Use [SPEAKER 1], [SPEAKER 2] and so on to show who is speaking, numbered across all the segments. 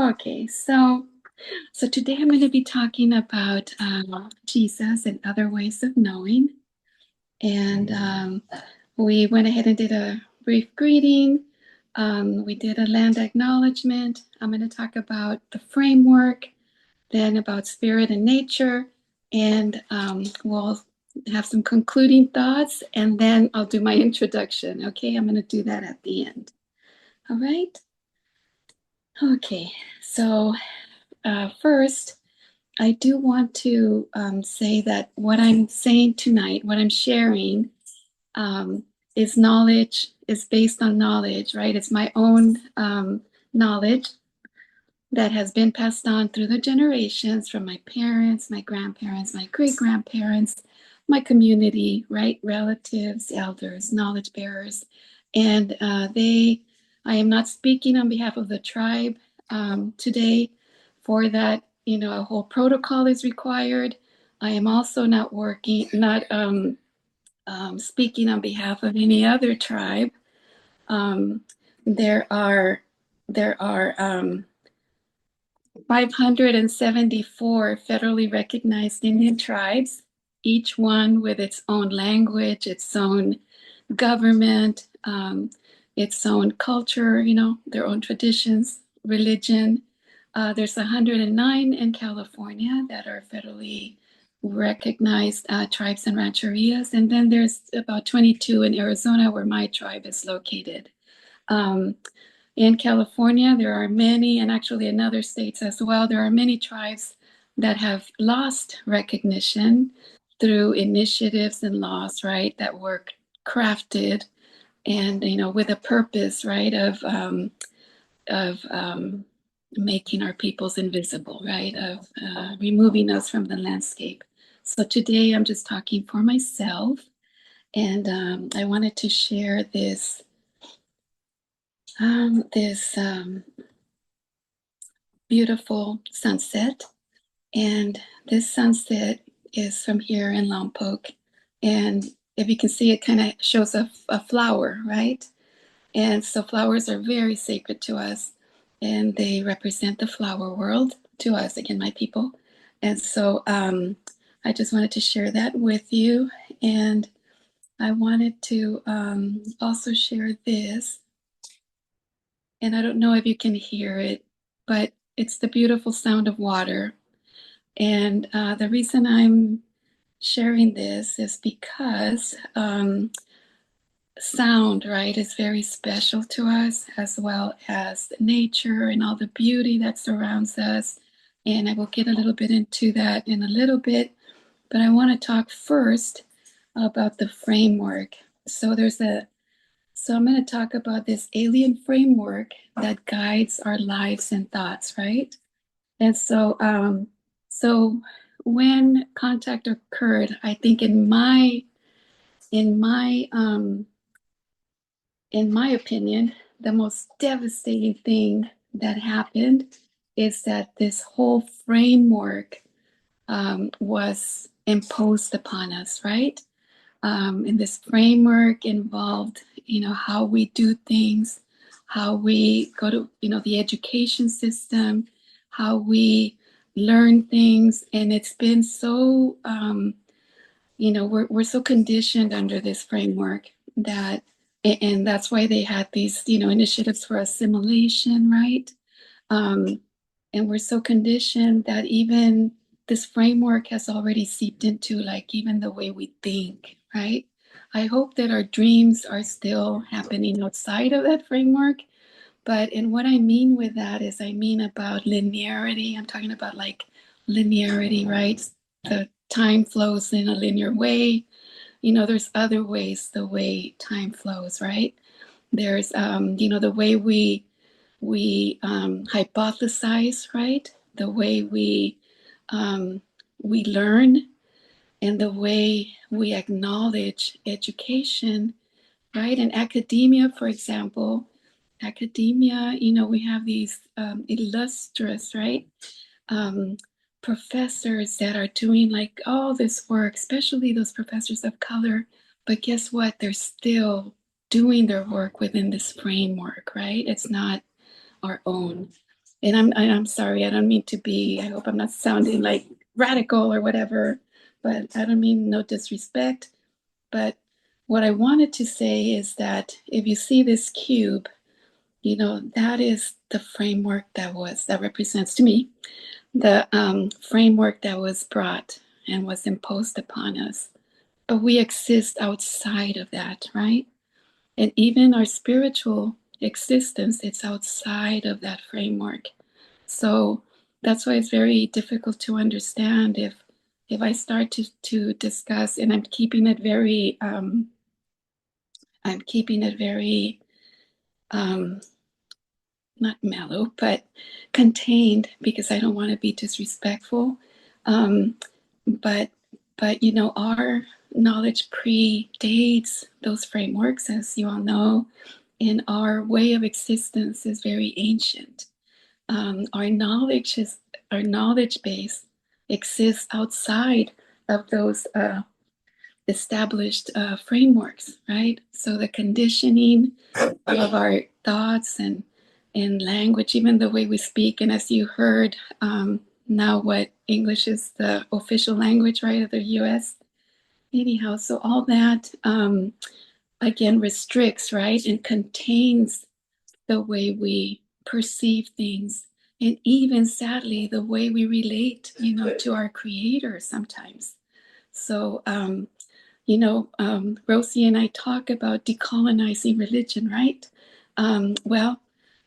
[SPEAKER 1] Okay, so today I'm going to be talking about Jesus and other ways of knowing. And we went ahead and did a brief greeting. We did a land acknowledgement. I'm going to talk about the framework, then about spirit and nature, and we'll have some concluding thoughts, and then I'll do my introduction. Okay, I'm going to do that at the end. All right. Okay, so first, I do want to say that what I'm saying tonight, what I'm sharing, um, is knowledge, is based on knowledge, right? It's my own knowledge that has been passed on through the generations from my parents, my grandparents, my great grandparents, my community, right? Relatives, elders, knowledge bearers. And I am not speaking on behalf of the tribe today. For that, a whole protocol is required. I am also not speaking on behalf of any other tribe. Um, there are there are 574 federally recognized Indian tribes, each one with its own language, its own government, its own culture, their own traditions, religion. There's 109 in California that are federally recognized tribes and rancherias. And then there's about 22 in Arizona where my tribe is located. In California, there are many, and actually in other states as well, there are many tribes that have lost recognition through initiatives and laws, right, that were crafted and, with a purpose, right, of making our peoples invisible, right, of removing us from the landscape. So today I'm just talking for myself, and I wanted to share this beautiful sunset. And this sunset is from here in Lompoc. And if you can see, it kind of shows a flower, right? And so flowers are very sacred to us, and they represent the flower world to us, again, my people. And so I just wanted to share that with you. And I wanted to also share this. And I don't know if you can hear it, but it's the beautiful sound of water. And the reason I'm sharing this is because sound, right, is very special to us, as well as nature and all the beauty that surrounds us. And I will get a little bit into that in a little bit, but I want to talk first about the framework. So I'm going to talk about this alien framework that guides our lives and thoughts, right? And so when contact occurred, I think in my opinion, the most devastating thing that happened is that this whole framework was imposed upon us, right? And this framework involved, how we do things, how we go to, the education system, how we learn things. And it's been so, we're so conditioned under this framework that, and that's why they had these, initiatives for assimilation, right? Um, and we're so conditioned that even this framework has already seeped into like even the way we think, right? I hope that our dreams are still happening outside of that framework. And what I mean with that is I mean about linearity. I'm talking about like linearity, right? The time flows in a linear way. There's other ways the way time flows, right? There's, the way we hypothesize, right? The way we learn, and the way we acknowledge education, right? In academia, for example, we have these illustrious, right? Um, Professors that are doing like all this work, especially those professors of color. But guess what? They're still doing their work within this framework, right? It's not our own. and I'm sorry, I don't mean to be, I hope I'm not sounding like radical or whatever, but I don't mean no disrespect. But what I wanted to say is that if you see this cube, that is the framework that represents to me the framework that was brought and was imposed upon us. But we exist outside of that, right? And even our spiritual existence, it's outside of that framework. So that's why it's very difficult to understand if I start to discuss, and I'm keeping it very um, not mellow, but contained because I don't want to be disrespectful. Um, but our knowledge predates those frameworks, as you all know, and our way of existence is very ancient. Our knowledge base exists outside of those established frameworks, right? So the conditioning of our thoughts and language, even the way we speak, and as you heard, now what English is the official language, right, of the U.S. Anyhow, so all that again restricts, right, and contains the way we perceive things, and even sadly the way we relate, to our Creator sometimes. So Rosie and I talk about decolonizing religion, right? Well,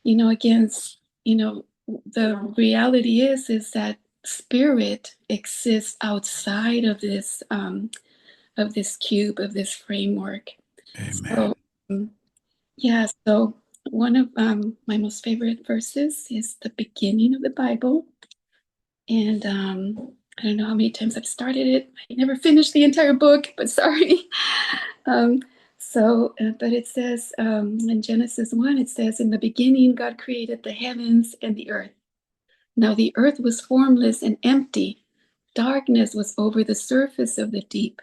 [SPEAKER 1] again, the reality is that spirit exists outside of this cube, of this framework.
[SPEAKER 2] Amen.
[SPEAKER 1] So, yeah. So one of my most favorite verses is the beginning of the Bible, and I don't know how many times I've started it. I never finished the entire book, but sorry. um, but it says in Genesis 1, it says, "In the beginning, God created the heavens and the earth. Now the earth was formless and empty. Darkness was over the surface of the deep,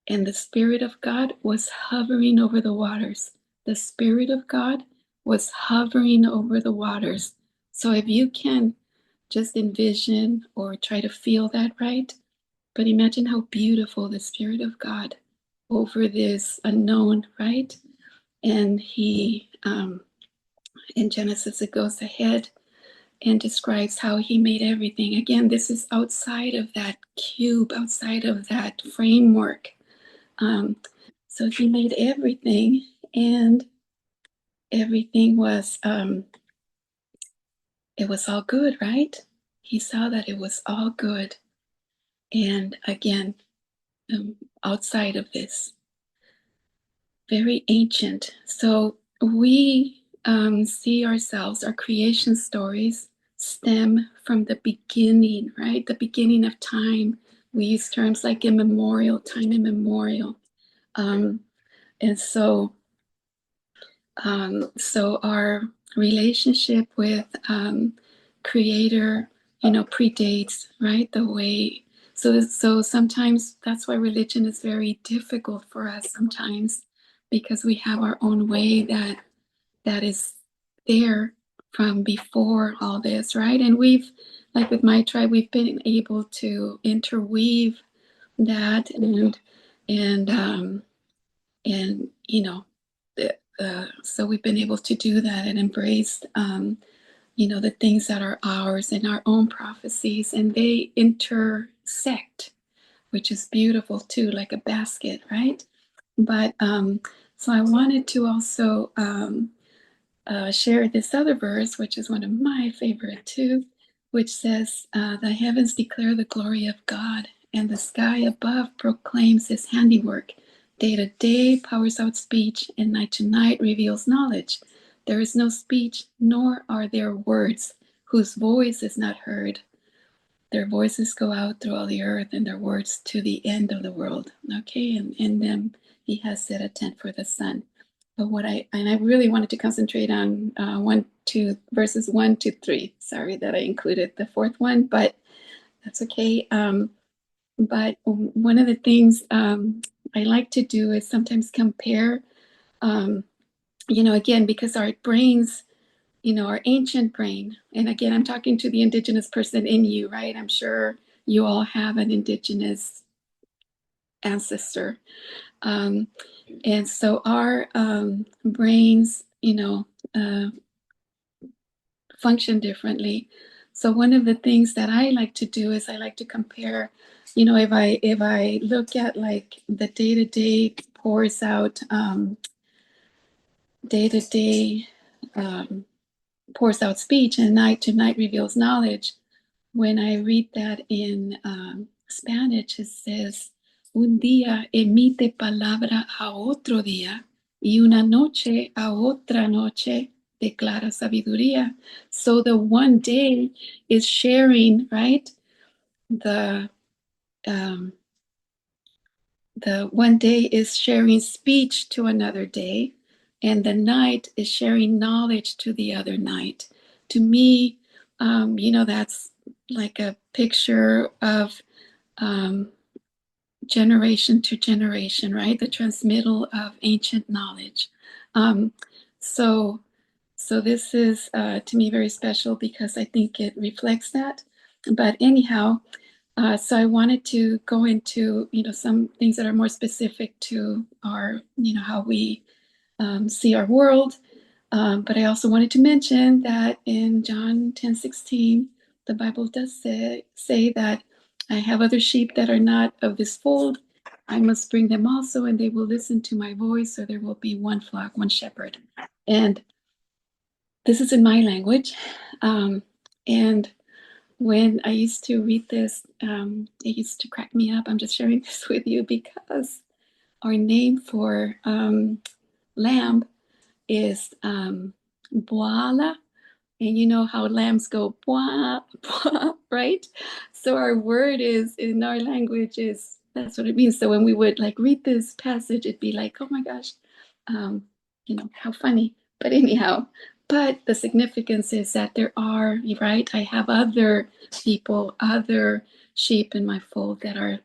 [SPEAKER 1] and the Spirit of God was hovering over the waters." The Spirit of God was hovering over the waters. So if you can just envision or try to feel that, right? But imagine how beautiful the Spirit of God over this unknown, right? And in Genesis, it goes ahead and describes how he made everything. Again, this is outside of that cube, outside of that framework. Um, so he made everything, and everything it was all good, right? He saw that it was all good. And again, outside of this, very ancient. So we see ourselves, our creation stories stem from the beginning, right? The beginning of time. We use terms like immemorial, time immemorial. Um, and so our relationship with Creator, predates, right? The way. So sometimes that's why religion is very difficult for us sometimes, because we have our own way that is there from before all this, right? And we've, like with my tribe, we've been able to interweave that and and so we've been able to do that and embrace the things that are ours and our own prophecies, and they intersect, which is beautiful too, like a basket, right? But so I wanted to also share this other verse, which is one of my favorite too, which says, "The heavens declare the glory of God, and the sky above proclaims his handiwork. Day to day pours out speech, and night to night reveals knowledge. There is no speech, nor are there words, whose voice is not heard. Their voices go out through all the earth, and their words to the end of the world." Okay, and in them he has set a tent for the sun. But I really wanted to concentrate on verses 1 to 3. Sorry that I included the fourth one, but that's okay. But one of the things I like to do is sometimes compare, again, because our brains our ancient brain. And again, I'm talking to the indigenous person in you, right? I'm sure you all have an indigenous ancestor. Um, and so our brains, function differently. So one of the things that I like to do is I like to compare, if I look at like the day to day pours out, day to day pours out speech, and night to night reveals knowledge. When I read that in Spanish, it says, un día emite palabra a otro día, y una noche a otra noche declara sabiduría. So the one day is sharing, right? The um, the one day is sharing speech to another day, and the night is sharing knowledge to the other night. To me, that's like a picture of um, generation to generation, right? The transmittal of ancient knowledge. Um, so, so this is to me very special because I think it reflects that. But anyhow, so I wanted to go into some things that are more specific to our how we see our world. But I also wanted to mention that in John 10:16, the Bible does say that I have other sheep that are not of this fold. I must bring them also, and they will listen to my voice, so there will be one flock, one shepherd. And this is in my language. And when I used to read this, it used to crack me up. I'm just sharing this with you because our name for lamb is Boala, and you know how lambs go blah, blah, right? So our word is in our language is that's what it means. So when we would like read this passage, it'd be like, oh my gosh, how funny. But anyhow, but the significance is that there are, right? I have other people, other sheep in my fold that are,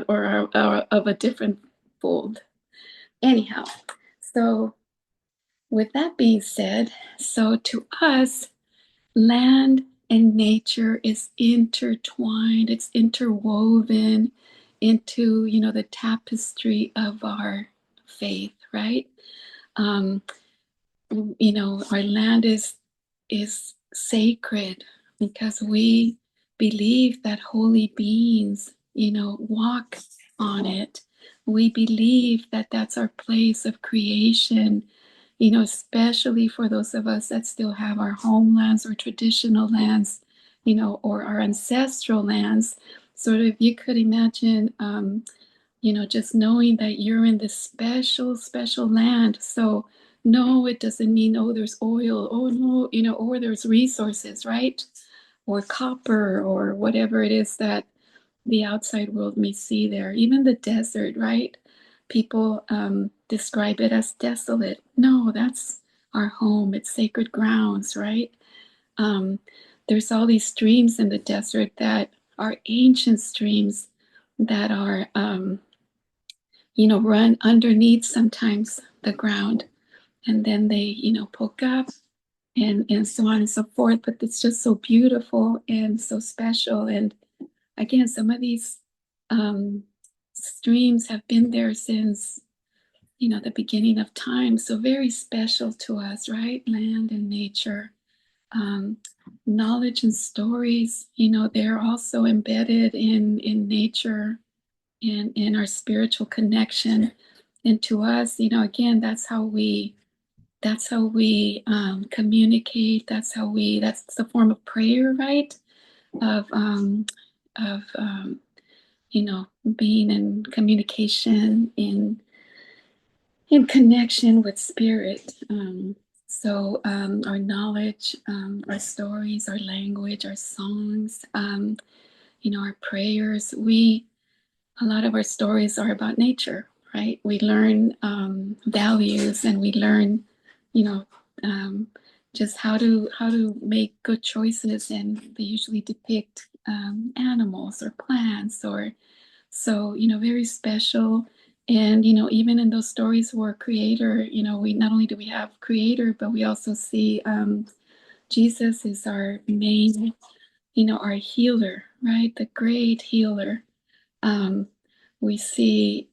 [SPEAKER 1] or are of a different fold. Anyhow, so with that being said, so to us, land and nature is intertwined, it's interwoven into, the tapestry of our faith, right? Um, our land is sacred because we believe that holy beings, walk on it. We believe that that's our place of creation, especially for those of us that still have our homelands or traditional lands, or our ancestral lands. Sort of, you could imagine, just knowing that you're in this special, special land. So, no, it doesn't mean, oh, there's oil, oh, no, or there's resources, right? Or copper, or whatever it is that the outside world may see there. Even the desert, right? People describe it as desolate. No, that's our home. It's sacred grounds, right? Um, there's all these streams in the desert that are ancient streams that are, run underneath sometimes the ground, and then they, poke up and so on and so forth. But it's just so beautiful and so special. And again, some of these streams have been there since the beginning of time, so very special to us, right? Land and nature, um, knowledge and stories, they're also embedded in nature and in our spiritual connection. And to us, again, that's how we communicate. That's the form of prayer, right? Of you know, being in communication, in connection with spirit. Our knowledge, our stories, our language, our songs, our prayers. A lot of our stories are about nature, right? We learn values, and we learn, you know, um, just how to make good choices, and they usually depict animals or plants, or so very special. And, even in those stories where creator, we not only do we have creator, but we also see Jesus is our main, our healer, right? The great healer. Um, we see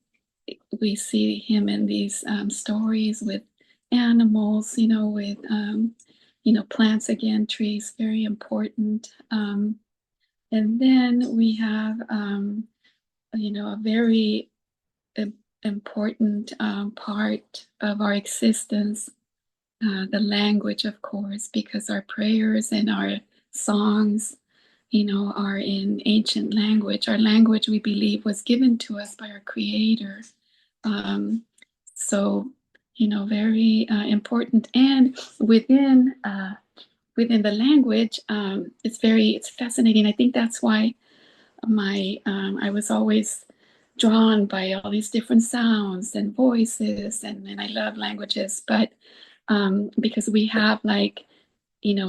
[SPEAKER 1] we see him in these stories with animals, with plants again, trees, very important. And then we have a very important part of our existence, the language, of course, because our prayers and our songs, are in ancient language. Our language, we believe, was given to us by our Creator. Um, so, very important. And within the language, it's fascinating. I think that's why I was always drawn by all these different sounds and voices, and I love languages, but because we have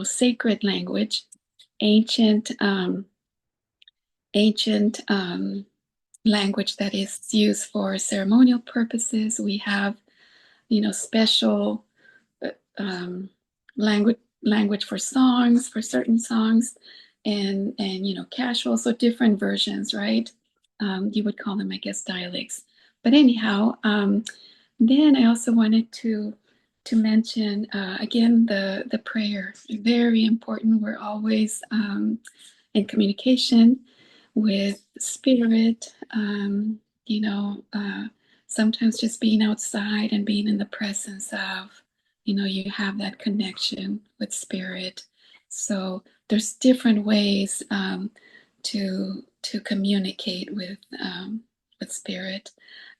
[SPEAKER 1] sacred language, ancient ancient language that is used for ceremonial purposes. We have special um, language for songs, for certain songs, and casual, so different versions, right? You would call them, I guess, dialects. But anyhow, then I also wanted to mention again the prayer. Very important. We're always in communication with spirit. Sometimes just being outside and being in the presence of, you have that connection with spirit. So there's different ways to communicate with spirit,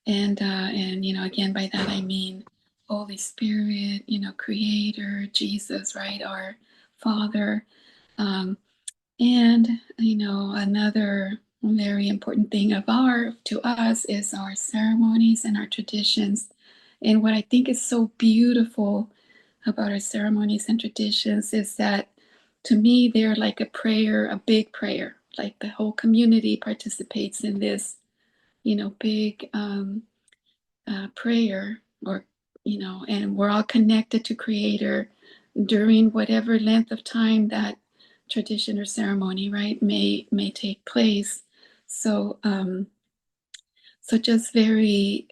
[SPEAKER 1] and again, by that I mean Holy Spirit, Creator, Jesus, right, our Father. And another very important thing to us is our ceremonies and our traditions. And what I think is so beautiful about our ceremonies and traditions is that, to me, they're like a prayer, a big prayer. Like the whole community participates in this, big prayer, or and we're all connected to Creator during whatever length of time that tradition or ceremony, right, may take place. So just very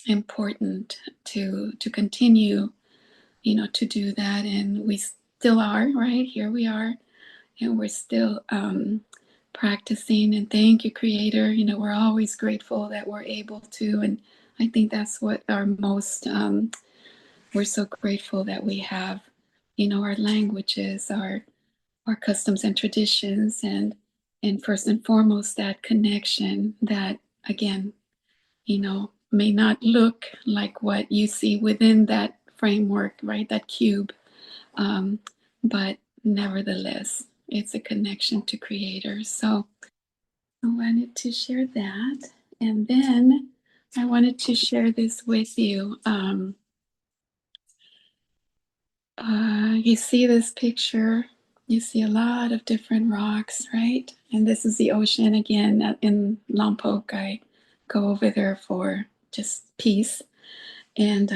[SPEAKER 1] important to continue, to do that, and we still are, right, here we are, and we're still practicing. And thank you, Creator. We're always grateful that we're able to, and I think that's what our most we're so grateful that we have, our languages, our customs and traditions, and first and foremost that connection that, again, may not look like what you see within that framework, right, that cube, but nevertheless it's a connection to Creator. So I wanted to share that, and then I wanted to share this with you. You see this picture, you see a lot of different rocks, right? And this is the ocean again in Lompoc. I go over there for just peace. And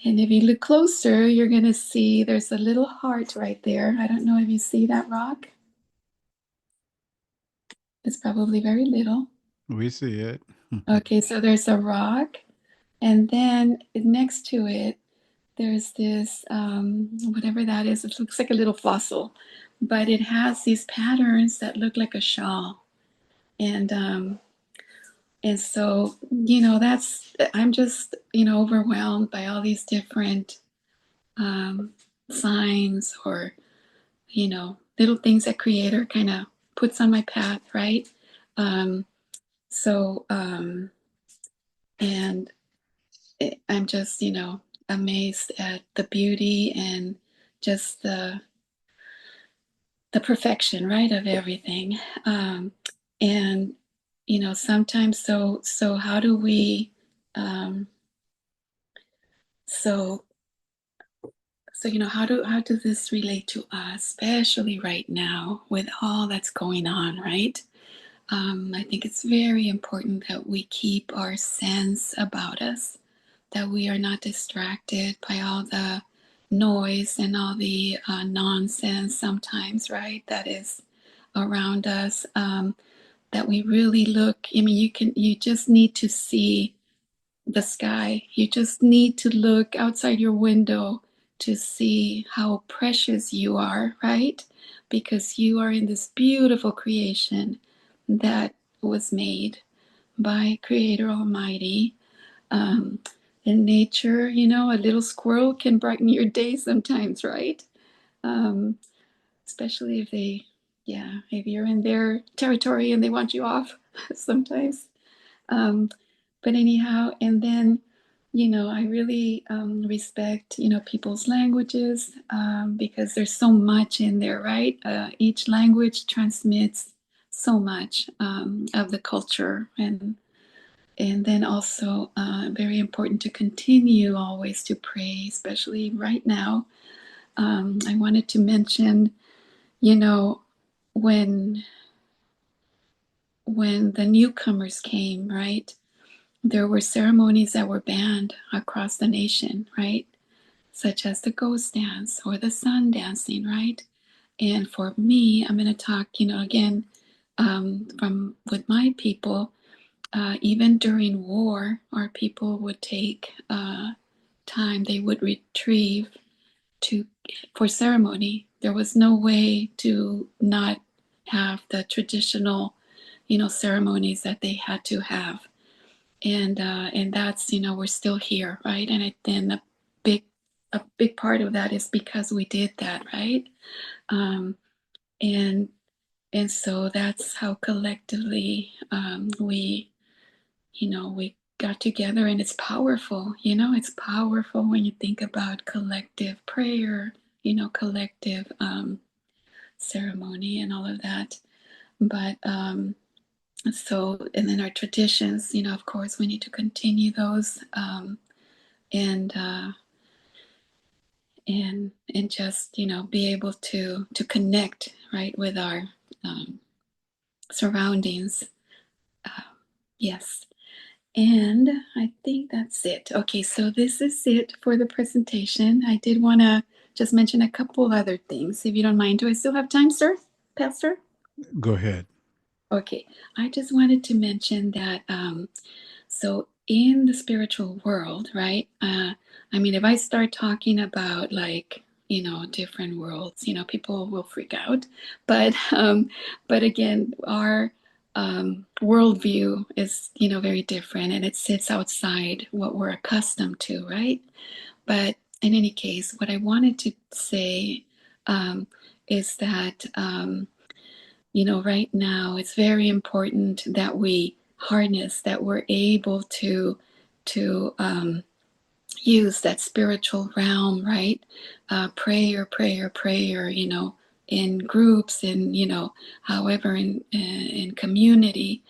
[SPEAKER 1] if you look closer, you're going to see there's a little heart right there. I don't know if you see that rock. It's probably very little.
[SPEAKER 2] We see it.
[SPEAKER 1] Okay, so there's a rock, and then next to it, there's this, whatever that is. It looks like a little fossil, but it has these patterns that look like a shawl. And so, I'm just, overwhelmed by all these different signs, or, little things that Creator kind of puts on my path, right? Um, so, and I'm just, amazed at the beauty and just the perfection, right, of everything. And sometimes, so how do we, um, so how does this relate to us, especially right now with all that's going on, right? I think it's very important that we keep our sense about us, that we are not distracted by all the noise and all the nonsense sometimes, right? That is around us. That we really look. I mean, you just need to see the sky. You just need to look outside your window to see how precious you are, right? Because you are in this beautiful creation that was made by Creator Almighty. Um, in nature, a little squirrel can brighten your day sometimes, right? Um, Especially if you're in their territory and they want you off sometimes. Um, but anyhow, and then, I really respect, people's languages because there's so much in there, right? Each language transmits so much of the culture, and then also very important to continue always to pray, especially right now. I wanted to mention, you know, when the newcomers came, right? There were ceremonies that were banned across the nation, right? Such as the ghost dance or the sun dancing, right? And for me, I'm going to talk, again, from with my people. Even during war, our people would take time; they would retrieve to for ceremony. There was no way to not have the traditional, ceremonies that they had to have, and that's we're still here, right? And big a big part of that is because we did that, right? Um, and and so that's how collectively we got together, and it's powerful. It's powerful when you think about collective prayer, collective ceremony and all of that. But and then our traditions, of course, we need to continue those. And and just be able to connect right with our um, surroundings. uh, yes, and I think that's it. Okay, so this is it for the presentation. I did want to just mention a couple of other things, if you don't mind. Do I still have time, sir, Pastor?
[SPEAKER 2] Go ahead.
[SPEAKER 1] Okay, I just wanted to mention that so in the spiritual world, right? I mean, if I start talking about like different worlds, people will freak out. But again, our worldview is very different, and it sits outside what we're accustomed to, right? But in any case, what I wanted to say um, is that right now it's very important that we harness, that we're able to use that spiritual realm, right? Prayer, in groups, and however in community,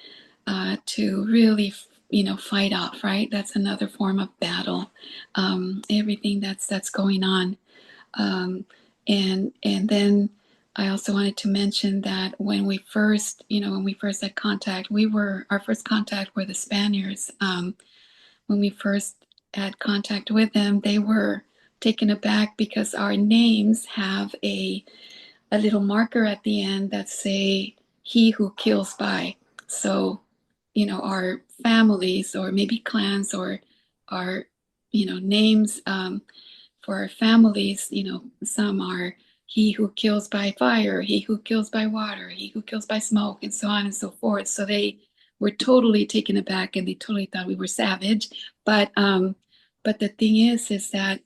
[SPEAKER 1] to really fight off, right? That's another form of battle. Everything that's going on. And then I also wanted to mention that when we first had contact, our first contact were the Spaniards. When we first had contact with them, they were taken aback because our names have a little marker at the end that say "He who kills by." So, our families or maybe clans or our names. For our families, some are he who kills by fire, he who kills by water, he who kills by smoke, and so on and so forth. So they were totally taken aback, and they totally thought we were savage. But the thing is that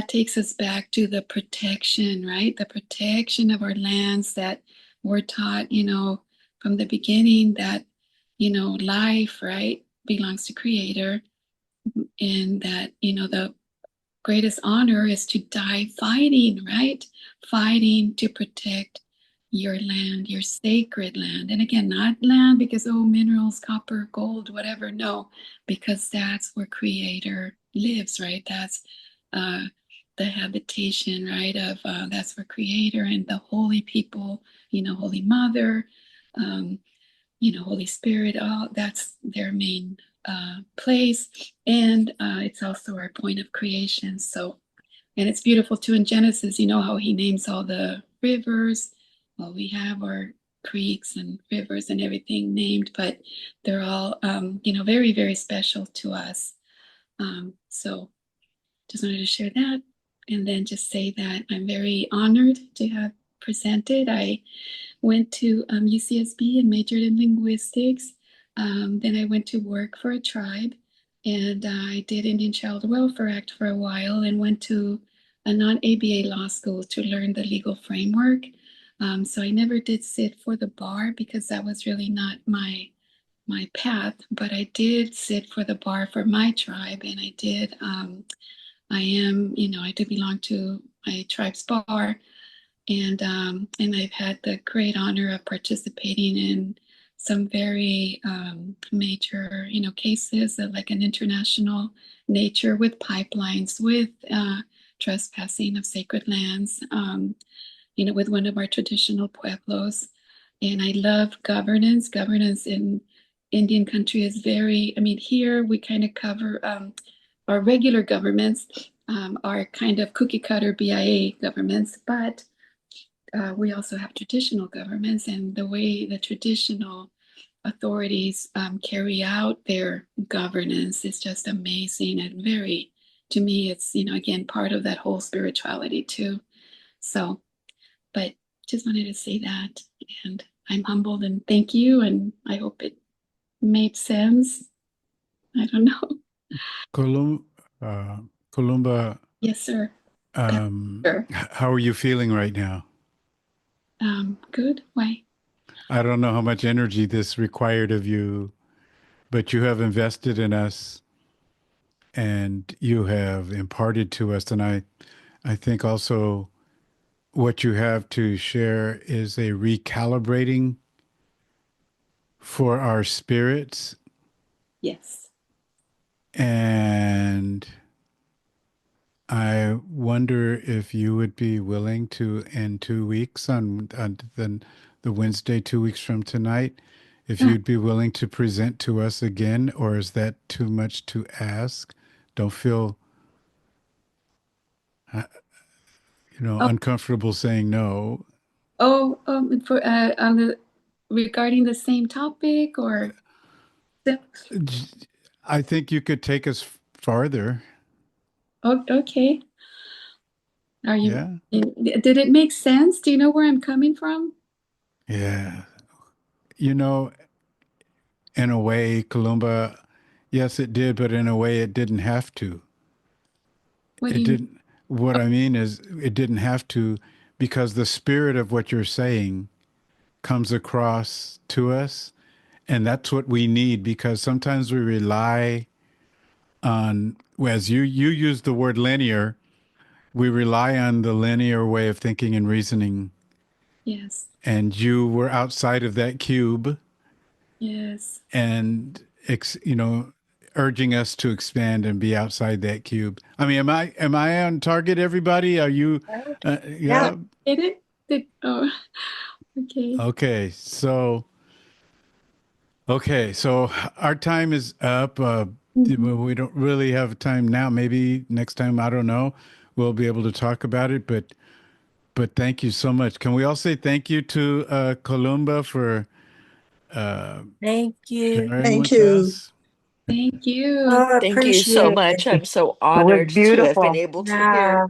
[SPEAKER 1] takes us back to the protection, right? The protection of our lands, that we're taught, from the beginning, that life, right, belongs to Creator, and that the greatest honor is to die fighting, right? Fighting to protect your land, your sacred land. And again, not land because, oh, minerals, copper, gold, whatever. No, because that's where Creator lives, right? That's uh, the habitation, right? That's where Creator and the holy people, Holy Mother. Um, Holy Spirit, all that's their main place. And it's also our point of creation. So, and it's beautiful too in Genesis, how he names all the rivers. Well, we have our creeks and rivers and everything named, but they're all, very, very special to us. So just wanted to share that. And then just say that I'm very honored to have presented. I went to UCSB and majored in linguistics. Then I went to work for a tribe, and I did Indian Child Welfare Act for a while and went to a non-ABA law school to learn the legal framework. So I never did sit for the bar because that was really not my path, but I did sit for the bar for my tribe, and I do belong to my tribe's bar, and I've had the great honor of participating in some very major, cases of like an international nature with pipelines, with trespassing of sacred lands, with one of our traditional pueblos. And I love governance. Governance in Indian country is very, here we kind of cover our regular governments are kind of cookie cutter BIA governments, but we also have traditional governments, and the way the traditional authorities carry out their governance is just amazing and very, to me, it's, again, part of that whole spirituality too. So, but just wanted to say that, and I'm humbled and thank you, and I hope it made sense. I don't know.
[SPEAKER 2] Colum, Columba,
[SPEAKER 1] Yes, sir. Sure.
[SPEAKER 2] how are you feeling right now?
[SPEAKER 1] Good. Why?
[SPEAKER 2] I don't know how much energy this required of you, but you have invested in us and you have imparted to us. And I think also what you have to share is a recalibrating for our spirits.
[SPEAKER 1] Yes.
[SPEAKER 2] And I wonder if you would be willing to, in 2 weeks, on the Wednesday, 2 weeks from tonight, if
[SPEAKER 1] Uh,
[SPEAKER 2] you'd be willing to present to us again, or is that too much to ask? Don't feel, uh,
[SPEAKER 1] oh,
[SPEAKER 2] uncomfortable saying no.
[SPEAKER 1] for on the regarding the same topic or
[SPEAKER 2] I think you could take us farther.
[SPEAKER 1] oh, okay. Are you?
[SPEAKER 2] Yeah.
[SPEAKER 1] Did it make sense? Do you know where I'm coming from?
[SPEAKER 2] Yeah. You know, in a way, Columba, yes, it did, but in a way, it didn't have to.
[SPEAKER 1] What do
[SPEAKER 2] It
[SPEAKER 1] you mean?
[SPEAKER 2] didn't. What I mean is, it didn't have to, because the spirit of what you're saying comes across to us. And that's what we need, because sometimes we rely on, as you use the word linear, we rely on the linear way of thinking and reasoning.
[SPEAKER 1] Yes.
[SPEAKER 2] And you were outside of that cube
[SPEAKER 1] Yes.
[SPEAKER 2] and, urging us to expand and be outside that cube. I mean, am I on target, everybody? Are you,
[SPEAKER 3] Yeah.
[SPEAKER 2] yeah.
[SPEAKER 1] Did it? Oh, okay.
[SPEAKER 2] Okay, so our time is up.
[SPEAKER 1] Mhm.
[SPEAKER 2] We don't really have time now. Maybe next time, I don't know, we'll be able to talk about it. But thank you so much. Can we all say thank you to Columba for uh,
[SPEAKER 3] Thank you.
[SPEAKER 2] sharing
[SPEAKER 4] Thank
[SPEAKER 2] with
[SPEAKER 4] you.
[SPEAKER 2] us?
[SPEAKER 1] Thank you.
[SPEAKER 3] Oh, I
[SPEAKER 5] Thank you so
[SPEAKER 3] appreciate
[SPEAKER 5] much.
[SPEAKER 3] it.
[SPEAKER 5] I'm so
[SPEAKER 4] It was
[SPEAKER 5] honored to have been
[SPEAKER 4] beautiful.
[SPEAKER 5] able to hear.
[SPEAKER 3] Yeah.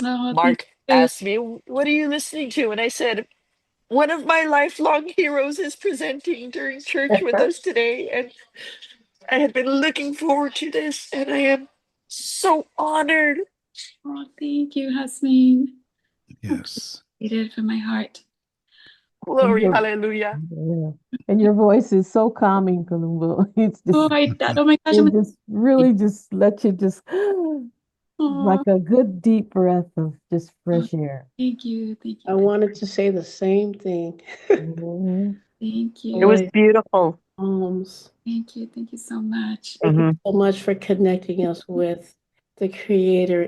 [SPEAKER 1] Oh, thank
[SPEAKER 5] Mark
[SPEAKER 1] you.
[SPEAKER 5] asked me, "What are you listening to?" And I said, "One of my lifelong heroes is presenting during church with us today. And I had been looking forward to this, and I am so honored."
[SPEAKER 1] Oh, thank you, Hasmin. I
[SPEAKER 2] Yes.
[SPEAKER 1] appreciate it from my heart.
[SPEAKER 4] And
[SPEAKER 5] Glory, hallelujah.
[SPEAKER 4] yeah. And your voice is so calming, Columbo. It's
[SPEAKER 1] Oh,
[SPEAKER 4] just
[SPEAKER 1] oh my gosh,
[SPEAKER 4] it just really just let you just like
[SPEAKER 1] oh,
[SPEAKER 4] a good deep breath of just
[SPEAKER 1] oh,
[SPEAKER 4] fresh air.
[SPEAKER 1] thank you. Thank
[SPEAKER 6] I
[SPEAKER 1] you.
[SPEAKER 6] wanted to say the same thing.
[SPEAKER 4] Mhm.
[SPEAKER 1] Thank
[SPEAKER 3] It was
[SPEAKER 1] you.
[SPEAKER 6] Boy,
[SPEAKER 3] beautiful.
[SPEAKER 6] Holmes,
[SPEAKER 1] Thank you. Thank you so much.
[SPEAKER 6] thank you so much for connecting us with the Creator